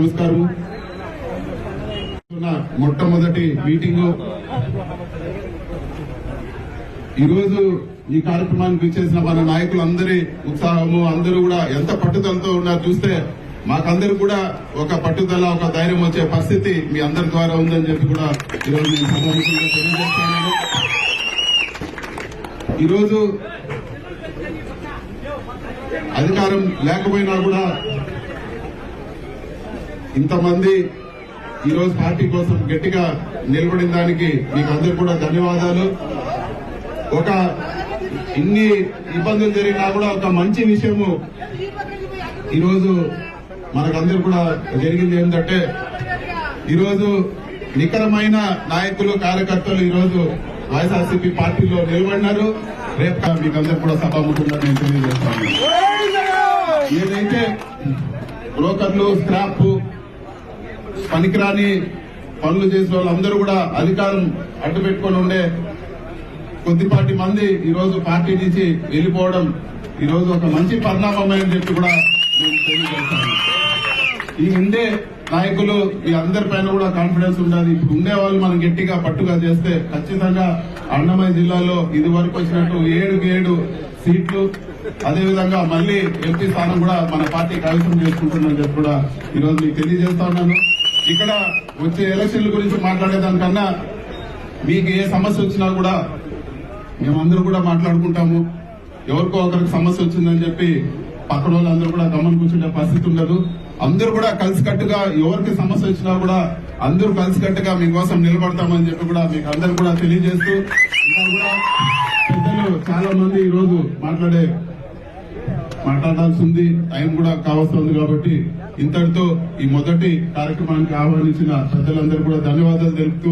నమస్కారం. మొట్టమొదటి మీటింగు ఈరోజు ఈ కార్యక్రమానికి ఇచ్చేసిన మన నాయకులందరి ఉత్సాహము, అందరూ కూడా ఎంత పట్టుదలతో ఉన్నారు చూస్తే మాకందరూ కూడా ఒక పట్టుదల, ఒక ధైర్యం వచ్చే పరిస్థితి మీ అందరి ద్వారా ఉందని చెప్పి కూడా ఈరోజు నేను సభాముఖంగా తెలియజేస్తున్నాను. ఈరోజు అధికారం లేకపోయినా కూడా ఇంతమంది ఈరోజు పార్టీ కోసం గట్టిగా నిలబడిన దానికి మీకు అందరూ కూడా ధన్యవాదాలు. ఒక ఇన్ని ఇబ్బందులు జరిగినా కూడా ఒక మంచి విషయము ఈరోజు మనకందరూ కూడా జరిగింది ఏంటంటే ఈరోజు నికరమైన నాయకులు, కార్యకర్తలు ఈరోజు వైఎస్ఆర్సీపీ పార్టీలో నిలబడినారు. రేపు మీకు అందరూ కూడా సభాముఖంగా నేను తెలియజేస్తాను. ఏదైతే బ్రోకర్లు, స్క్రాప్, పనికిరాని పనులు చేసిన వాళ్ళందరూ కూడా అధికారం అడ్డు పెట్టుకుని ఉండే కొద్దిపాటి మంది ఈరోజు పార్టీ నుంచి వెళ్లిపోవడం ఈరోజు ఒక మంచి పరిణామం అని చెప్పి కూడా నేను తెలియజేస్తాను. ఈ ఉండే నాయకులు మీ అందరి పైన కూడా కాన్ఫిడెన్స్ ఉండాలి. ఇప్పుడు ఉండే వాళ్ళు మనం గట్టిగా పట్టుగా చేస్తే ఖచ్చితంగా అన్నమయ్య జిల్లాలో ఇది వరకు వచ్చినట్టు 7 సీట్లు, అదేవిధంగా మళ్లీ ఎంపీ స్థానం కూడా మన పార్టీ కైవసం చేసుకుంటుందని చెప్పి కూడా ఈరోజు మీకు తెలియజేస్తా ఉన్నాను. ఇక్కడ వచ్చే ఎలక్షన్ల గురించి మాట్లాడేదానికన్నా మీకు ఏ సమస్య వచ్చినా కూడా మేమందరూ కూడా మాట్లాడుకుంటాము. ఎవరికో ఒకరికి సమస్య వచ్చిందని చెప్పి పక్కన వాళ్ళందరూ కూడా గమని కూర్చుంటే పరిస్థితి ఉండదు. అందరూ కూడా కలిసికట్టుగా ఎవరికి సమస్య వచ్చినా కూడా అందరూ కలిసికట్టుగా మీకోసం నిలబడతామని చెప్పి కూడా మీకు అందరూ కూడా తెలియజేస్తూ, ఇంకా కూడా పెద్దలు చాలా మంది ఈ రోజు మాట్లాడాల్సి ఉంది, టైం కూడా కావస్తుంది. కాబట్టి ఇంతటితో ఈ మొదటి కార్యక్రమానికి ఆహ్వానించిన పెద్దలందరూ కూడా ధన్యవాదాలు తెలుపుతూ,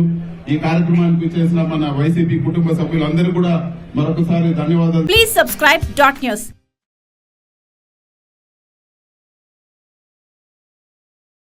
ఈ కార్యక్రమానికి చేసిన మన వైసీపీ కుటుంబ సభ్యులందరూ కూడా మరొకసారి ధన్యవాదాలు. Please subscribe .news